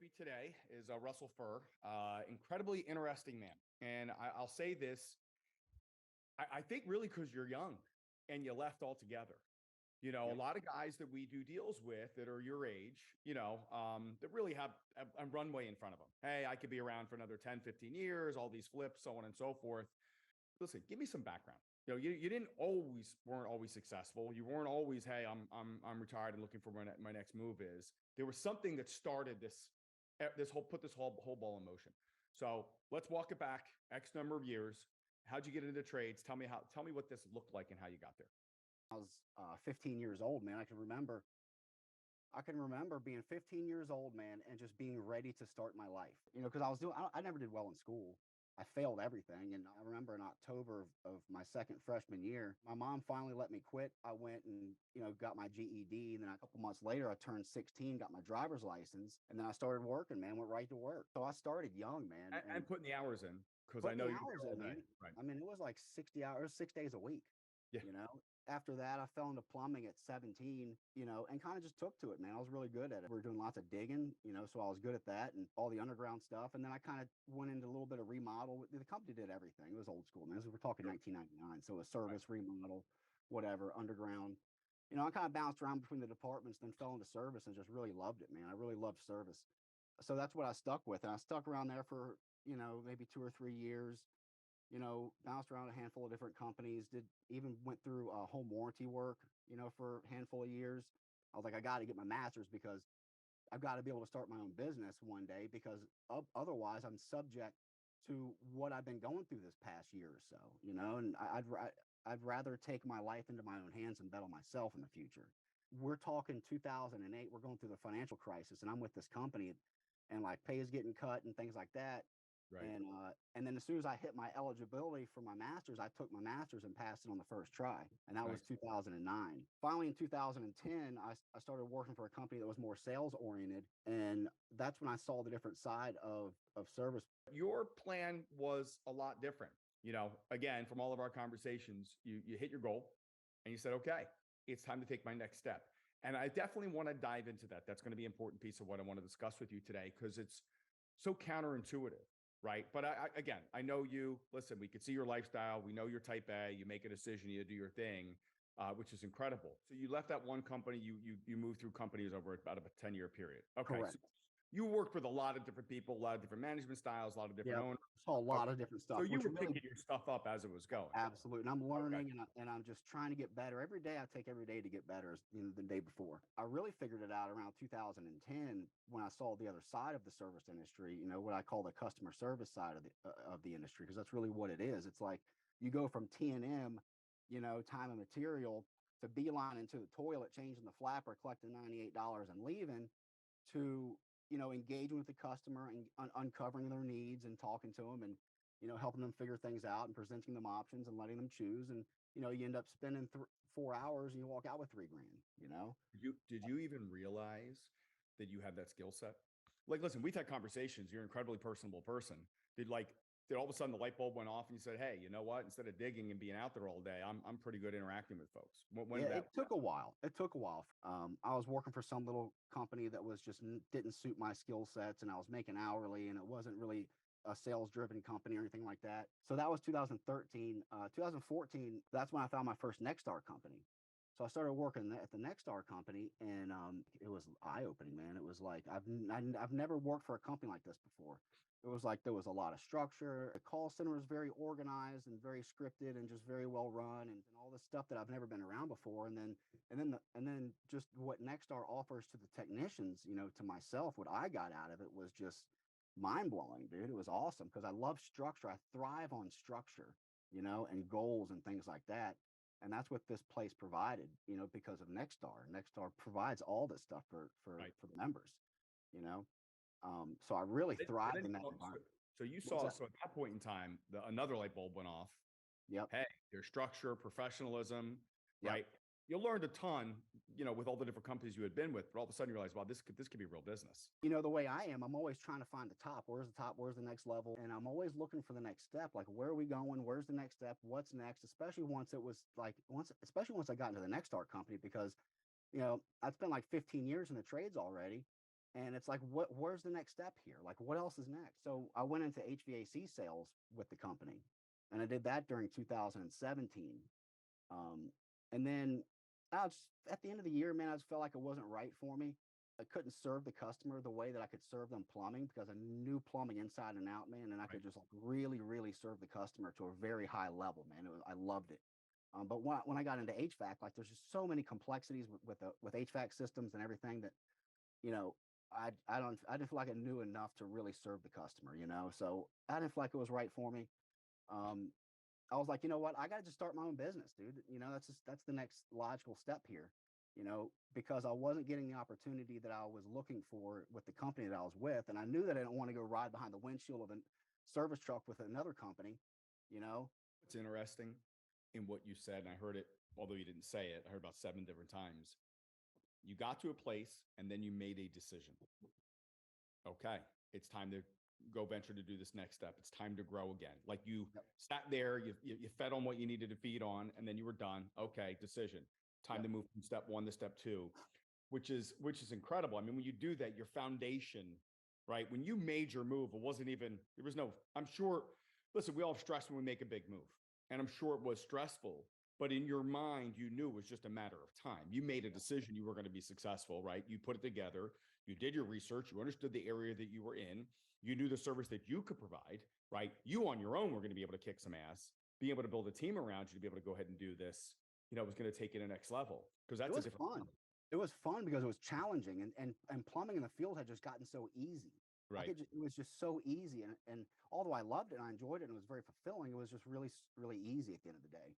me today is Russell Furr, incredibly interesting man. And I'll say this, I think really because you're young and you left altogether. You know, a lot of guys that we do deals with that are your age, that really have a runway in front of them. Hey, I could be around for another 10, 15 years, all these flips, so on and so forth. Listen, give me some background. You weren't always successful. You weren't always, hey, I'm retired and looking for my next move is. There was something that started put this whole ball in motion. So let's walk it back X number of years. How'd you get into trades? Tell me what this looked like and how you got there. I was 15 years old, man. I can remember being 15 years old, man, and just being ready to start my life. Because I never did well in school. I failed everything. And I remember in October of my second freshman year, my mom finally let me quit. I went and, got my GED. And then a couple months later, I turned 16, got my driver's license. And then I started working, man, went right to work. So I started young, man. And putting the hours in, because I know you were there all day. Right. I mean, it was like 60 hours, 6 days a week. Yeah. After that, I fell into plumbing at 17, and kind of just took to it, man. I was really good at it. We were doing lots of digging, so I was good at that and all the underground stuff. And then I kind of went into a little bit of remodel. The company did everything. It was old school, man. We're talking 1999. So a service, remodel, whatever, underground. I kind of bounced around between the departments, then fell into service and just really loved it, man. I really loved service. So that's what I stuck with. And I stuck around there for, maybe 2 or 3 years. Bounced around a handful of different companies, went through home warranty work, for a handful of years. I was like, I got to get my master's because I've got to be able to start my own business one day because otherwise I'm subject to what I've been going through this past year or so, and I'd rather take my life into my own hands and bet on myself in the future. We're talking 2008, we're going through the financial crisis and I'm with this company and like pay is getting cut and things like that. Right. And then as soon as I hit my eligibility for my master's, I took my master's and passed it on the first try. And that was 2009. Finally, in 2010, I started working for a company that was more sales oriented. And that's when I saw the different side of service. Your plan was a lot different. Again, from all of our conversations, you hit your goal and you said, okay, it's time to take my next step. And I definitely want to dive into that. That's going to be an important piece of what I want to discuss with you today, because it's so counterintuitive. Right. But I know you. Listen, we could see your lifestyle. We know you're type A. You make a decision. You do your thing, which is incredible. So you left that one company. You moved through companies over about a 10-year period. Okay. Correct. So you worked with a lot of different people, a lot of different management styles, a lot of different owners. Saw a lot of different stuff. So you were picking your stuff up as it was going. Absolutely. And I'm learning and I'm just trying to get better. Every day I take every day to get better the day before. I really figured it out around 2010 when I saw the other side of the service industry, what I call the customer service side of the industry, because that's really what it is. It's like you go from T&M, time and material, to beeline into the toilet, changing the flapper, collecting $98 and leaving, to engaging with the customer and uncovering their needs and talking to them and helping them figure things out and presenting them options and letting them choose. And you end up spending 4 hours and you walk out with $3,000. Did you even realize that you had that skill set? Like, listen, we've had conversations. You're an incredibly personable person. Did all of a sudden the light bulb went off and you said, hey, you know what? Instead of digging and being out there all day, I'm pretty good interacting with folks. It took a while. I was working for some little company that was just didn't suit my skill sets, and I was making hourly, and it wasn't really a sales driven company or anything like that. So that was 2013. 2014, that's when I found my first Nexstar company. So I started working at the Nexstar company, and it was eye-opening, man. It was like I've never worked for a company like this before. It was like there was a lot of structure. The call center was very organized and very scripted and just very well run, and all this stuff that I've never been around before. And then just what Nexstar offers to the technicians, to myself, what I got out of it was just mind-blowing, dude. It was awesome because I love structure. I thrive on structure, and goals and things like that. And that's what this place provided, because of Nexstar. Nexstar provides all this stuff for the members, so I really thrived in that environment. So you saw, so at that point in time, another light bulb went off. Yep. Hey, there's structure, professionalism, right? You learned a ton, with all the different companies you had been with, but all of a sudden you realize, wow, this could be real business. The way I am, I'm always trying to find the top. Where's the top? Where's the next level? And I'm always looking for the next step. Like, where are we going? Where's the next step? What's next? Especially once I got into the Nexstar company, because, I'd spent like 15 years in the trades already. And it's like, where's the next step here? Like, what else is next? So I went into HVAC sales with the company, and I did that during 2017. And then at the end of the year, man, I just felt like it wasn't right for me. I couldn't serve the customer the way that I could serve them plumbing, because I knew plumbing inside and out, man. And I could just like really, really serve the customer to a very high level, man. I loved it. But when I got into HVAC, like there's just so many complexities with HVAC systems and everything that, you know, I didn't feel like I knew enough to really serve the customer, so I didn't feel like it was right for me. Um, I was like, you know what? I got to just start my own business, dude. That's the next logical step here, because I wasn't getting the opportunity that I was looking for with the company that I was with. And I knew that I didn't want to go ride behind the windshield of a service truck with another company, you know? It's interesting in what you said, and I heard it, although you didn't say it, I heard about 7 different times. You got to a place and then you made a decision. Okay, it's time to go venture to do this next step. It's time to grow again. Like you sat there, you fed on what you needed to feed on, and then you were done. Okay, decision. Time to move from step 1 to step 2, which is incredible. I mean, when you do that, your foundation, right? When you made your move, it wasn't even, there was no, I'm sure, listen, we all have stress when we make a big move. And I'm sure it was stressful, but in your mind, you knew it was just a matter of time. You made a decision you were going to be successful, right? You put it together, you did your research, you understood the area that you were in, you knew the service that you could provide, right? You on your own were going to be able to kick some ass, be able to build a team around you to be able to go ahead and do this. It was going to take you to the next level, because that's a different fun. It was fun because it was challenging, and plumbing in the field had just gotten so easy. Right. Like it was just so easy. And although I loved it and I enjoyed it and it was very fulfilling, it was just really, really easy at the end of the day.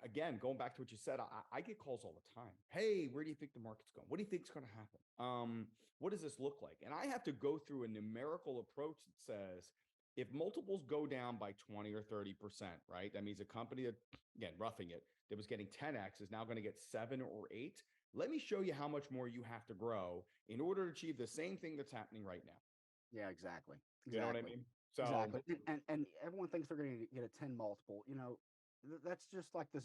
Again, going back to what you said, I get calls all the time. Hey, where do you think the market's going? What do you think is going to happen? What does this look like? And I have to go through a numerical approach that says, if multiples go down by 20 or 30%, right? That means a company that, again, roughing it, that was getting 10x is now going to get 7 or 8. Let me show you how much more you have to grow in order to achieve the same thing that's happening right now. Yeah, exactly. You know what I mean? So, exactly. And everyone thinks they're going to get a 10 multiple. That's just like this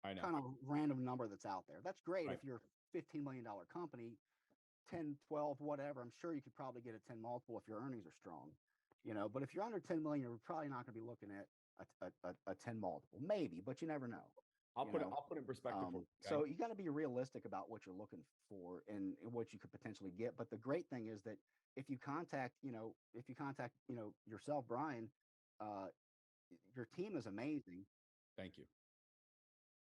kind of random number that's out there. That's great. If you're a $15 million company, 10, 12, whatever, I'm sure you could probably get a 10 multiple if your earnings are strong. But if you're under 10 million, you're probably not going to be looking at a 10 multiple, maybe, but you never know. I'll put it in perspective for you. Okay? So you got to be realistic about what you're looking for and what you could potentially get. But the great thing is that if you contact yourself, Brian, your team is amazing. Thank you.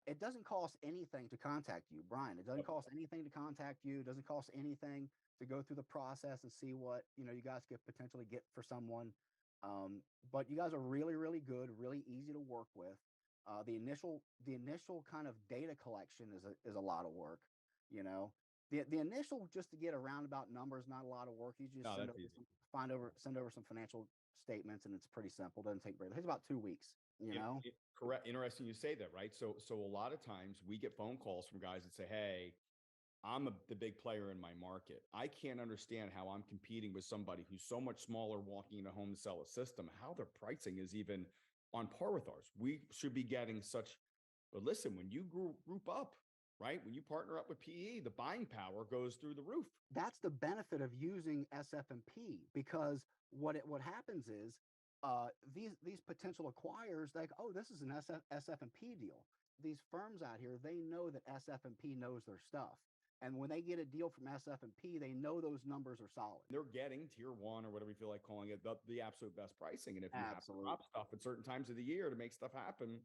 It doesn't cost anything to contact you, Brian. It doesn't cost anything to contact you. It doesn't cost anything to go through the process and see what, you guys could potentially get for someone. But you guys are really, really good, really easy to work with. The initial kind of data collection is a lot of work. The initial, just to get a roundabout number, is not a lot of work. You just send over some financial statements, and it's pretty simple. Doesn't take very. It takes about 2 weeks. Correct. Interesting you say that, right? So a lot of times we get phone calls from guys that say, "Hey, I'm the big player in my market. I can't understand how I'm competing with somebody who's so much smaller walking into a home to sell a system, how their pricing is even on par with ours. We should be getting such." But listen, when you group up, right? When you partner up with PE, the buying power goes through the roof. That's the benefit of using SFMP, because what happens is these potential acquirers, like, oh, this is an SFMP deal. These firms out here, they know that SFMP knows their stuff. And when they get a deal from SFMP, they know those numbers are solid. They're getting tier 1 or whatever you feel like calling it, the absolute best pricing. And if you have to drop stuff at certain times of the year to make stuff happen,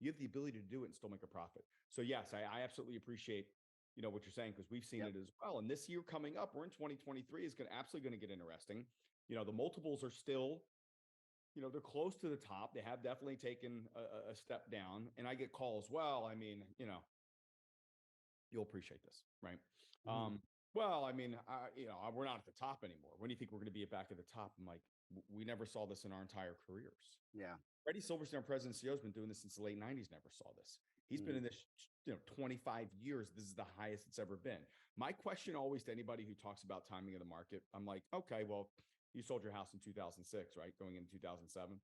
you have the ability to do it and still make a profit. So yes, I absolutely appreciate, what you're saying, because we've seen it as well. And this year coming up, we're in 2023, is absolutely going to get interesting. The multiples are still, they're close to the top. They have definitely taken a step down. And I get calls, well, I mean, you'll appreciate this, right? Mm-hmm. Well, I mean, we're not at the top anymore. When do you think we're going to be back at the top? I'm like, we never saw this in our entire careers. Yeah. Freddie Silverstein, our president and CEO, has been doing this since the late 90s, never saw this. He's been in this, 25 years. This is the highest it's ever been. My question always to anybody who talks about timing of the market, I'm like, okay, well, you sold your house in 2006, right? Going into 2007,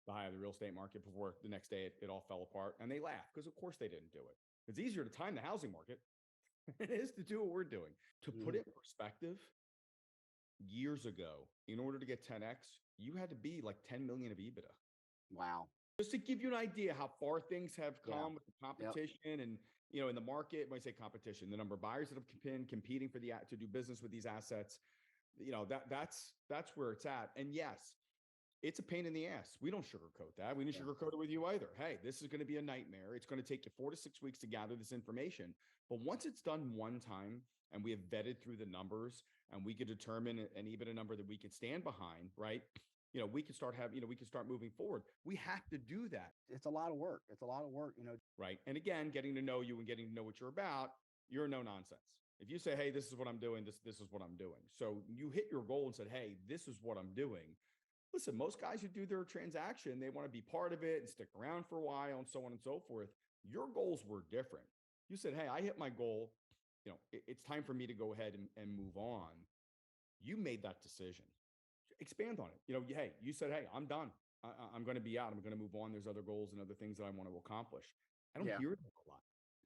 the high of the real estate market, before the next day it all fell apart. And they laugh because, of course, they didn't do it. It's easier to time the housing market. it is to do what we're doing. To put Mhm. it in perspective, years ago, in order to get 10x, you had to be like 10 million of EBITDA. Wow. Just to give you an idea how far things have Yeah. come with the Yep. competition and, in the market, when I say competition, the number of buyers that have been competing to do business with these assets, that's where it's at. And yes, it's a pain in the ass. We don't sugarcoat that. We didn't Yeah. sugarcoat it with you either. Hey, this is going to be a nightmare. It's going to take you 4 to 6 weeks to gather this information. But once it's done one time and we have vetted through the numbers and we could determine an EBITDA number that we could stand behind, right? We can start we can start moving forward. We have to do that. It's a lot of work. It's a lot of work, Right. And again, getting to know you and getting to know what you're about, you're no nonsense. If you say, hey, this is what I'm doing, this is what I'm doing. So you hit your goal and said, hey, this is what I'm doing. Listen, most guys who do their transaction, they want to be part of it and stick around for a while and so on and so forth. Your goals were different. You said, hey, I hit my goal. It's time for me to go ahead and move on. You made that decision. Expand on it. Hey, you said, hey, I'm done. I'm going to be out. I'm going to move on. There's other goals and other things that I want to accomplish. I don't Yeah. hear that a lot.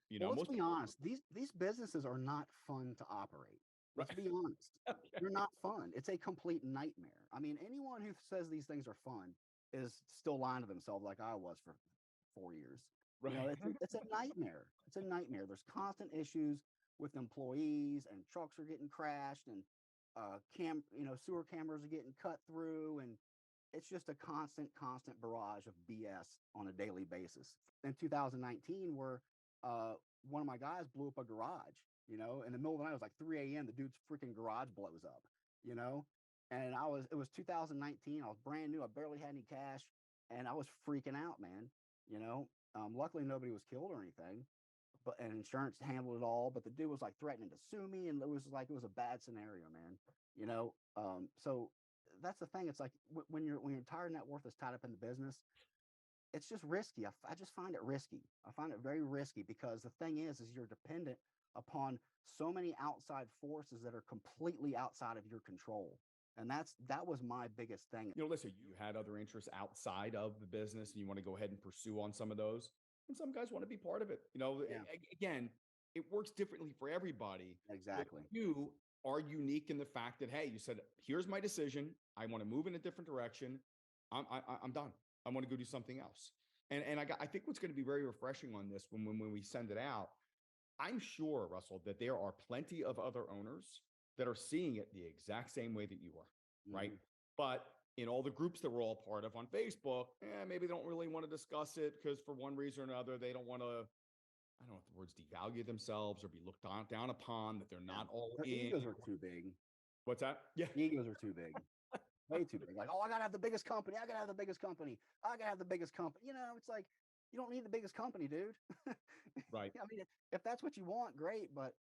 Well, let's most be honest. These businesses are not fun to operate. Let's right. be honest. They're not fun. It's a complete nightmare. I mean, anyone who says these things are fun is still lying to themselves, like I was for 4 years. Right. It's a nightmare. It's a nightmare. There's constant issues with employees, and trucks are getting crashed, and sewer cameras are getting cut through, and it's just a constant barrage of BS on a daily basis. In 2019, where one of my guys blew up a garage, in the middle of the night, it was like 3 a.m. The dude's freaking garage blows up, and it was 2019. I was brand new. I barely had any cash, and I was freaking out, man. Luckily nobody was killed or anything, and insurance handled it all. But the dude was like threatening to sue me, and it was a bad scenario, man. So that's the thing. It's like when your entire net worth is tied up in the business, it's just risky. I just find it risky. I find it very risky, because the thing is you're dependent upon so many outside forces that are completely outside of your control. And that was my biggest thing. Listen, you had other interests outside of the business and you want to go ahead and pursue on some of those. And some guys want to be part of it. Yeah. Again, it works differently for everybody. Exactly. But you are unique in the fact that, hey, you said, here's my decision. I want to move in a different direction. I'm done. I want to go do something else. And I think what's going to be very refreshing on this when we send it out, I'm sure, Russell, that there are plenty of other owners that are seeing it the exact same way that you are, right? But in all the groups that we're all part of on Facebook, maybe they don't really want to discuss it because for one reason or another, they don't want to, I don't know if the words devalue themselves or be looked down upon, that they're not all Their in. egos are too big. What's that? Yeah. Egos are too big. Way too big. Like, oh, I gotta have the biggest company. I gotta have the biggest company. I gotta have the biggest company. It's like, you don't need the biggest company, dude. Right. I mean, if that's what you want, great. But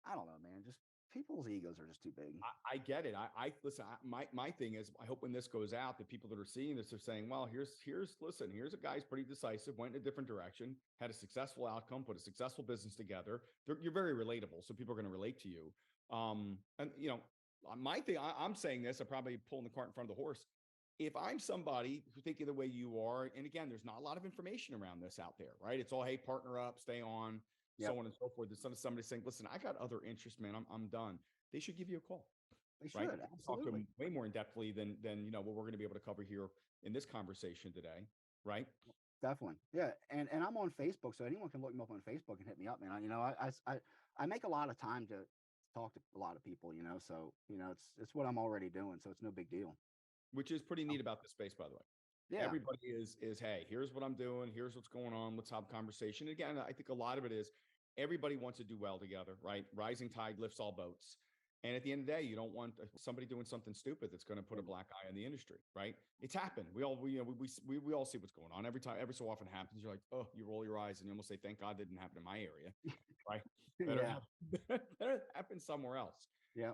I don't know, man. Just people's egos are just too big. I get it. I listen. My thing is, I hope when this goes out, the people that are seeing this are saying, well, here's a guy's pretty decisive, went in a different direction, had a successful outcome, put a successful business together. You're very relatable, so people are going to relate to you. And my thing, I'm saying this, I'm probably pulling the cart in front of the horse. If I'm somebody who thinking the way you are, and again, there's not a lot of information around this out there, right? It's all, hey, partner up, stay on, so on and so forth. There's somebody saying, listen, I got other interests, man. I'm done. They should give you a call. They should, right? absolutely. Talk to them way more in depthly than what we're going to be able to cover here in this conversation today, right? Definitely. Yeah. And I'm on Facebook, so anyone can look me up on Facebook and hit me up, man. I make a lot of time to talk to a lot of people, so it's what I'm already doing, so it's no big deal. Which is pretty neat about this space, by the way. Yeah. Everybody is, hey, here's what I'm doing. Here's what's going on. Let's have a conversation. Again, I think a lot of it is everybody wants to do well together, right? Rising tide lifts all boats. And at the end of the day, you don't want somebody doing something stupid that's going to put a black eye on the industry, right? It's happened. We all see what's going on every so often it happens. You're like, oh, you roll your eyes and you almost say, thank God that didn't happen in my area, right? Better happen somewhere else. Yeah.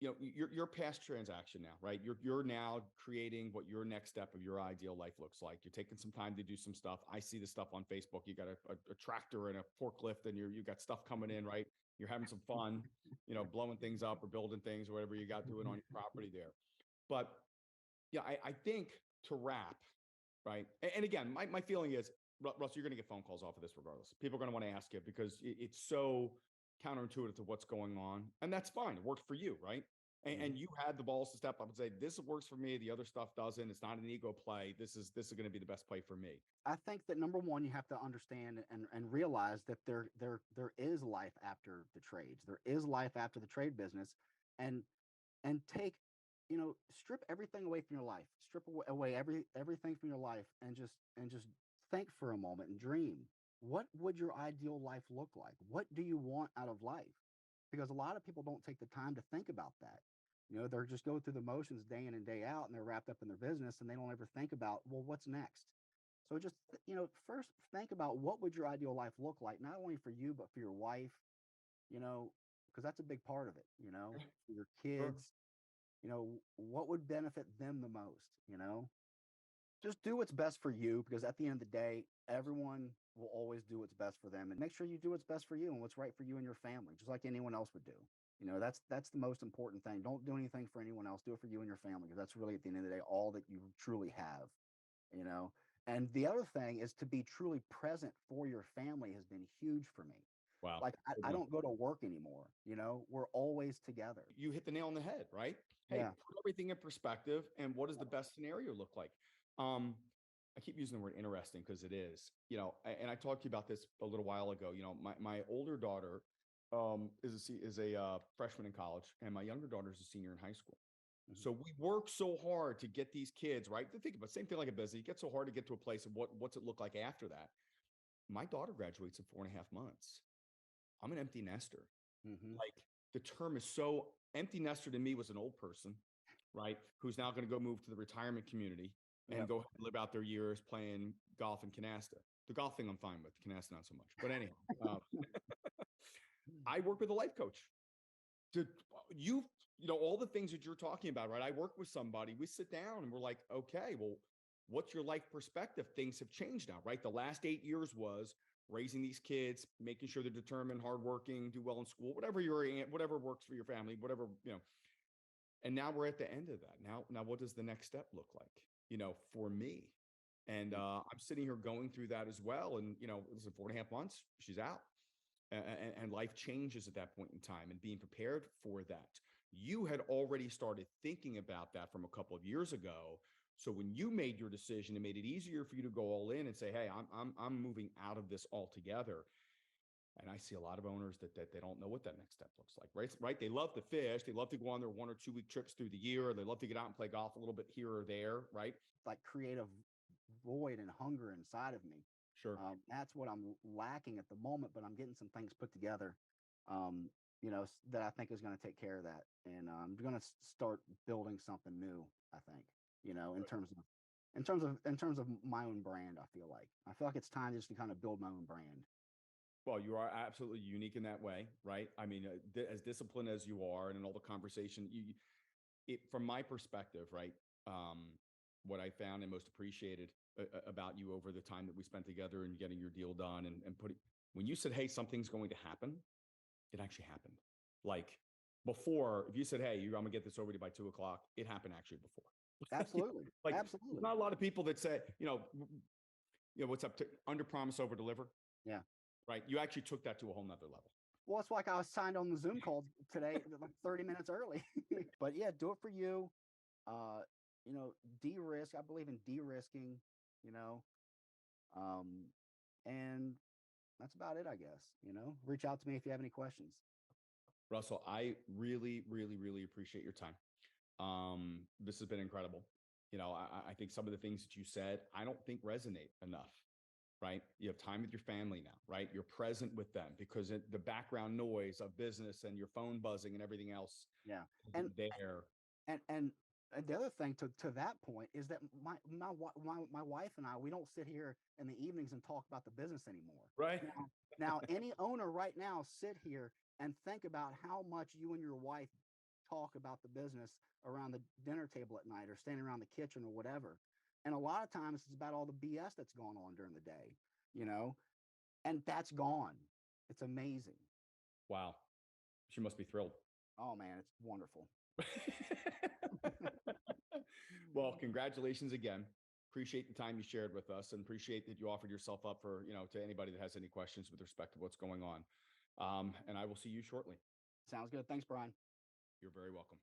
Your past transaction now, right? You're now creating what your next step of your ideal life looks like. You're taking some time to do some stuff. I see the stuff on Facebook. You got a tractor and a forklift, and you got stuff coming in, right? You're having some fun, blowing things up or building things or whatever you got doing on your property there. But yeah, I think to wrap, right? And again, my feeling is Russell, you're going to get phone calls off of this regardless. People are going to want to ask you because it's so counterintuitive to what's going on. And that's fine. It worked for you, right? And you had the balls to step up and say, this works for me. The other stuff doesn't. It's not an ego play. This is going to be the best play for me. I think that number one, you have to understand and realize that there is life after the trades. There is life after the trade business, and take, strip everything away from your life. Strip away everything from your life, and just think for a moment and dream. What would your ideal life look like? What do you want out of life? Because a lot of people don't take the time to think about that. They're just going through the motions day in and day out, and they're wrapped up in their business, and they don't ever think about, well, what's next? So just, first think about what would your ideal life look like, not only for you, but for your wife, because that's a big part of it, for your kids, what would benefit them the most, just do what's best for you, because at the end of the day, everyone will always do what's best for them, and make sure you do what's best for you and what's right for you and your family, just like anyone else would do. That's the most important thing. Don't do anything for anyone else. Do it for you and your family, because that's really, at the end of the day, all that you truly have. And the other thing is to be truly present for your family has been huge for me. Wow. Like I don't go to work anymore. We're always together. You hit the nail on the head, right? Hey, put everything in perspective. And what does the best scenario look like? I keep using the word interesting because it is, and I talked to you about this a little while ago. My older daughter is a freshman in college, and my younger daughter is a senior in high school. So we work so hard to get these kids, right? To think about same thing like a business. You get so hard to get to a place of what's it look like after that. My daughter graduates in 4.5 months. I'm an empty nester. Like, the term is so empty nester to me was an old person, right? Who's now going to go move to the retirement community and go live out their years playing golf in Canasta. The golf thing I'm fine with, Canasta not so much. But anyhow, I work with a life coach. All the things that you're talking about, right? I work with somebody, we sit down and we're like, okay, well, what's your life perspective? Things have changed now, right? The last 8 years was raising these kids, making sure they're determined, hardworking, do well in school, whatever works for your family, whatever, and now we're at the end of that. Now what does the next step look like, for me? And I'm sitting here going through that as well. And, listen, 4.5 months, she's out. And life changes at that point in time, and being prepared for that. You had already started thinking about that from a couple of years ago. So when you made your decision, it made it easier for you to go all in and say, hey, I'm moving out of this altogether. And I see a lot of owners that they don't know what that next step looks like, right? They love to fish. They love to go on their 1 or 2 week trips through the year. They love to get out and play golf a little bit here or there, right? Like creative void and hunger inside of me. Sure. That's what I'm lacking at the moment, but I'm getting some things put together, that I think is going to take care of that. And I'm going to start building something new, I think, in terms of my own brand. I feel like it's time just to kind of build my own brand. Well, you are absolutely unique in that way, right? I mean, as disciplined as you are, and in all the conversation, from my perspective, right? What I found and most appreciated about you over the time that we spent together and getting your deal done and when you said, hey, something's going to happen, it actually happened. Like before, if you said, hey, I'm gonna get this over to you by 2:00, it happened actually before. Absolutely. Absolutely. There's not a lot of people that say, what's up to under promise, over deliver. Yeah. Right. You actually took that to a whole nother level. Well, it's like I was signed on the Zoom call today, like 30 minutes early. But yeah, do it for you. De-risk. I believe in de-risking, and that's about it, I guess. Reach out to me if you have any questions. Russell, I really, really, really appreciate your time. This has been incredible. I think some of the things that you said, I don't think resonate enough, right? You have time with your family now, right? You're present with them because the background noise of business and your phone buzzing and everything else. Yeah. And there. And the other thing to that point is that my wife and I, we don't sit here in the evenings and talk about the business anymore. Right. Now, any owner right now, sit here and think about how much you and your wife talk about the business around the dinner table at night or standing around the kitchen or whatever. And a lot of times it's about all the BS that's going on during the day, and that's gone. It's amazing. Wow. She must be thrilled. Oh man, it's wonderful. Well, congratulations again. Appreciate the time you shared with us, and appreciate that you offered yourself up for, to anybody that has any questions with respect to what's going on. And I will see you shortly. Sounds good. Thanks, Brian. You're very welcome.